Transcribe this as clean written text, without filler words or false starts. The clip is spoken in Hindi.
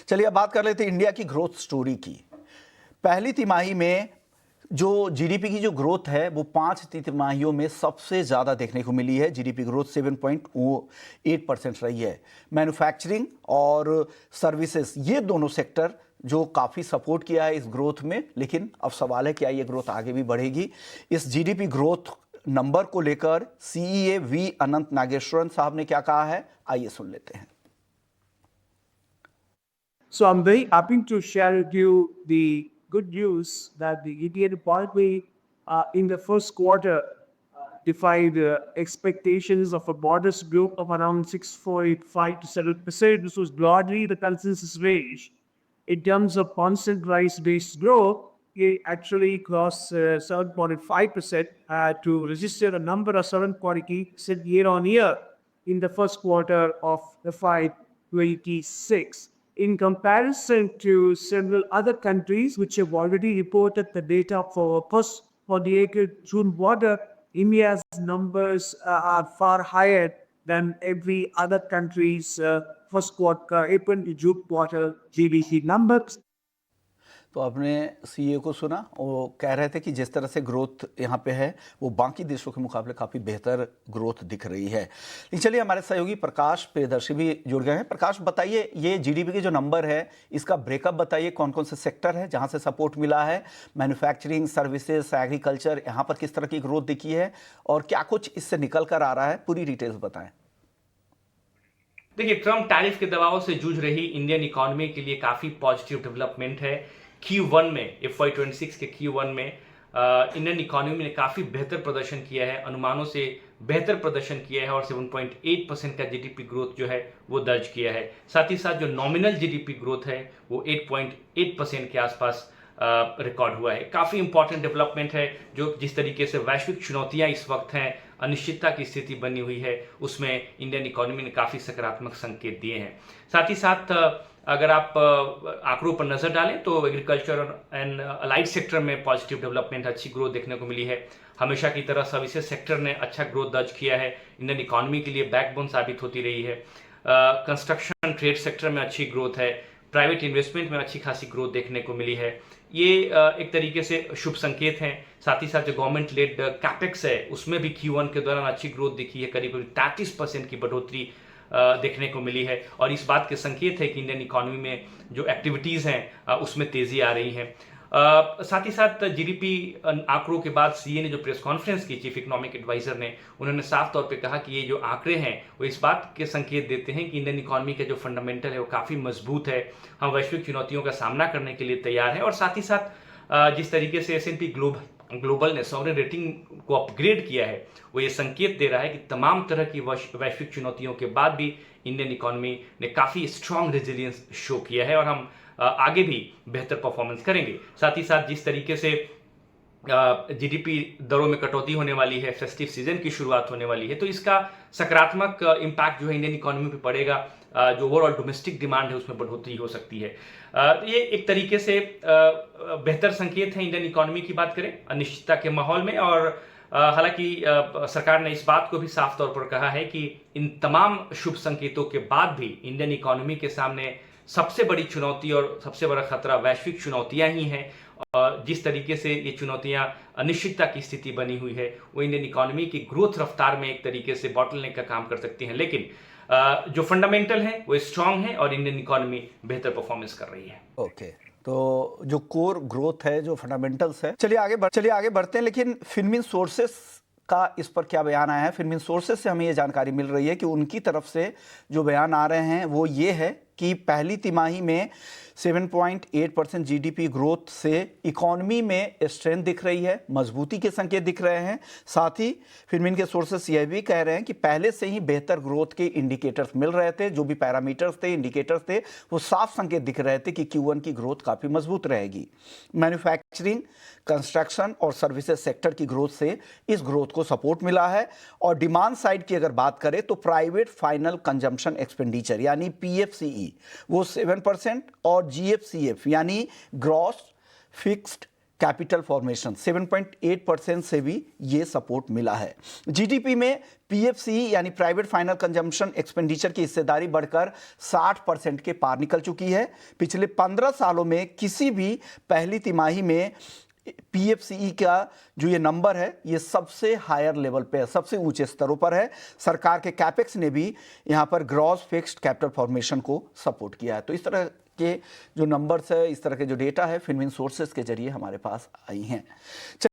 चलिए अब बात कर लेते हैं इंडिया की ग्रोथ स्टोरी की। पहली तिमाही में जो जीडीपी की जो ग्रोथ है वो 5 तिमाहियों में सबसे ज़्यादा देखने को मिली है। जीडीपी ग्रोथ 7.8% रही है। मैन्युफैक्चरिंग और सर्विसेज ये दोनों सेक्टर जो काफ़ी सपोर्ट किया है इस ग्रोथ में, लेकिन अब सवाल है क्या ये ग्रोथ आगे भी बढ़ेगी। इस जीडीपी ग्रोथ नंबर को लेकर सीईए वी अनंत नागेश्वरन साहब ने क्या कहा है, आइए सुन लेते हैं। So I'm very happy to share with you the good news that the Indian economy in the first quarter defied expectations of a modest growth of around 6.5 to 7%. This was broadly the consensus range. In terms of constant price-based growth, it actually crossed 7.5% to register a number of 7.8% year on year in the first quarter of FY26. In comparison to several other countries which have already reported the data for the June quarter, India's numbers are far higher than every other country's first quarter, April to June quarter GDP numbers. तो आपने सीए को सुना, वो कह रहे थे कि जिस तरह से ग्रोथ यहाँ पे है वो बाकी देशों के मुकाबले काफ़ी बेहतर ग्रोथ दिख रही है। लेकिन चलिए हमारे सहयोगी प्रकाश प्रियदर्शी भी जुड़ गए हैं। प्रकाश बताइए, ये जीडीपी के जो नंबर है इसका ब्रेकअप बताइए, कौन कौन से सेक्टर है जहाँ से सपोर्ट मिला है, मैन्युफैक्चरिंग, सर्विसेज, एग्रीकल्चर, यहाँ पर किस तरह की ग्रोथ दिखी है और क्या कुछ इससे निकल कर आ रहा है, पूरी डिटेल्स बताएं। देखिए, ट्रम्प टैरिफ के दबाव से जूझ रही इंडियन इकोनॉमी के लिए काफ़ी पॉजिटिव डेवलपमेंट है। Q1 में FY26 के Q1 में इंडियन इकोनॉमी ने काफ़ी बेहतर प्रदर्शन किया है, अनुमानों से बेहतर प्रदर्शन किया है और 7.8% का जीडीपी ग्रोथ जो है वो दर्ज किया है। साथ ही साथ जो नॉमिनल जीडीपी ग्रोथ है वो 8.8% के आसपास रिकॉर्ड हुआ है। काफ़ी इंपॉर्टेंट डेवलपमेंट है। जो जिस तरीके से वैश्विक चुनौतियां इस वक्त हैं, अनिश्चितता की स्थिति बनी हुई है, उसमें इंडियन इकोनॉमी ने काफ़ी सकारात्मक संकेत दिए हैं। साथ ही साथ अगर आप आंकड़ों पर नजर डालें तो एग्रीकल्चर एंड अलाइड सेक्टर में पॉजिटिव डेवलपमेंट, अच्छी ग्रोथ देखने को मिली है। हमेशा की तरह सर्विसेज सेक्टर ने अच्छा ग्रोथ दर्ज किया है, इंडियन इकोनॉमी के लिए बैकबोन साबित होती रही है। कंस्ट्रक्शन ट्रेड सेक्टर में अच्छी ग्रोथ है, प्राइवेट इन्वेस्टमेंट में अच्छी खासी ग्रोथ देखने को मिली है। ये एक तरीके से शुभ संकेत हैं। साथ ही साथ जो गवर्नमेंट लेड कैपेक्स है उसमें भी Q1 के दौरान अच्छी ग्रोथ दिखी है, करीब 33% की बढ़ोतरी देखने को मिली है और इस बात के संकेत है कि इंडियन इकोनॉमी में जो एक्टिविटीज़ हैं उसमें तेज़ी आ रही है। साथ ही साथ जीडीपी आंकड़ों के बाद सीए ने जो प्रेस कॉन्फ्रेंस की, चीफ इकोनॉमिक एडवाइजर ने, उन्होंने साफ तौर पे कहा कि ये जो आंकड़े हैं वो इस बात के संकेत देते हैं कि इंडियन इकोनॉमी का जो फंडामेंटल है वो काफ़ी मजबूत है, हम वैश्विक चुनौतियों का सामना करने के लिए तैयार हैं। और साथ ही साथ जिस तरीके से S&P ग्लोबल ने सॉवरेन रेटिंग को अपग्रेड किया है वो ये संकेत दे रहा है कि तमाम तरह की वैश्विक चुनौतियों के बाद भी इंडियन इकोनॉमी ने काफ़ी स्ट्रांग रेजिलियंस शो किया है और हम आगे भी बेहतर परफॉर्मेंस करेंगे। साथ ही साथ जिस तरीके से जीडीपी दरों में कटौती होने वाली है, फेस्टिव सीजन की शुरुआत होने वाली है, तो इसका सकारात्मक इम्पैक्ट जो है इंडियन इकोनॉमी पे पड़ेगा। जो ओवरऑल डोमेस्टिक डिमांड है उसमें बढ़ोतरी हो सकती है। ये एक तरीके से बेहतर संकेत है इंडियन इकोनॉमी की बात करें अनिश्चितता के माहौल में। और हालांकि सरकार ने इस बात को भी साफ तौर पर कहा है कि इन तमाम शुभ संकेतों के बाद भी इंडियन इकोनॉमी के सामने सबसे बड़ी चुनौती और सबसे बड़ा खतरा वैश्विक चुनौतियां ही हैं। जिस तरीके से ये चुनौतियां अनिश्चितता की स्थिति बनी हुई है वो इंडियन इकोनॉमी की ग्रोथ रफ्तार में एक तरीके से बॉटलनेक का काम कर सकती हैं, लेकिन जो फंडामेंटल है वो स्ट्रांग है और इंडियन इकोनॉमी बेहतर परफॉर्मेंस कर रही है। ओके, तो जो कोर ग्रोथ है, जो फंडामेंटल्स है, चलिए आगे बढ़ते हैं। लेकिन फिनमिन सोर्सेस का इस पर क्या बयान आया है? फिनमिन सोर्सेस से हमें ये जानकारी मिल रही है कि उनकी तरफ से जो बयान आ रहे हैं वो ये है कि पहली तिमाही में 7.8% जीडीपी ग्रोथ से इकोनॉमी में स्ट्रेंथ दिख रही है, मजबूती के संकेत दिख रहे हैं। साथ ही फिनमिन के सोर्सेस यह भी कह रहे हैं कि पहले से ही बेहतर ग्रोथ के इंडिकेटर्स मिल रहे थे, जो भी पैरामीटर्स थे, इंडिकेटर्स थे, वो साफ संकेत दिख रहे थे कि Q1 की ग्रोथ काफ़ी मजबूत रहेगी। मैन्युफैक्चरिंग, कंस्ट्रक्शन और सर्विसेज सेक्टर की ग्रोथ से इस ग्रोथ को सपोर्ट मिला है। और डिमांड साइड की अगर बात करें तो प्राइवेट फाइनल कंजम्पशन एक्सपेंडिचर यानी PFCE वो 7% और GFCF यानी ग्रॉस फिक्स्ड कैपिटल फॉर्मेशन 7.8% से भी ये सपोर्ट मिला है। जीडीपी में पीएफसी यानी प्राइवेट फाइनल कंजम्पशन एक्सपेंडिचर की हिस्सेदारी बढ़कर 60% के पार निकल चुकी है। पिछले 15 सालों में किसी भी पहली तिमाही में पीएफसीई का जो ये नंबर है ये सबसे हायर लेवल पे है, सबसे ऊंचे स्तरों पर है। सरकार के कैपेक्स ने भी यहाँ पर ग्रॉस फिक्स्ड कैपिटल फॉर्मेशन को सपोर्ट किया है। तो इस तरह के जो नंबर्स है, इस तरह के जो डेटा है फिनविन सोर्सेस के जरिए हमारे पास आई हैं।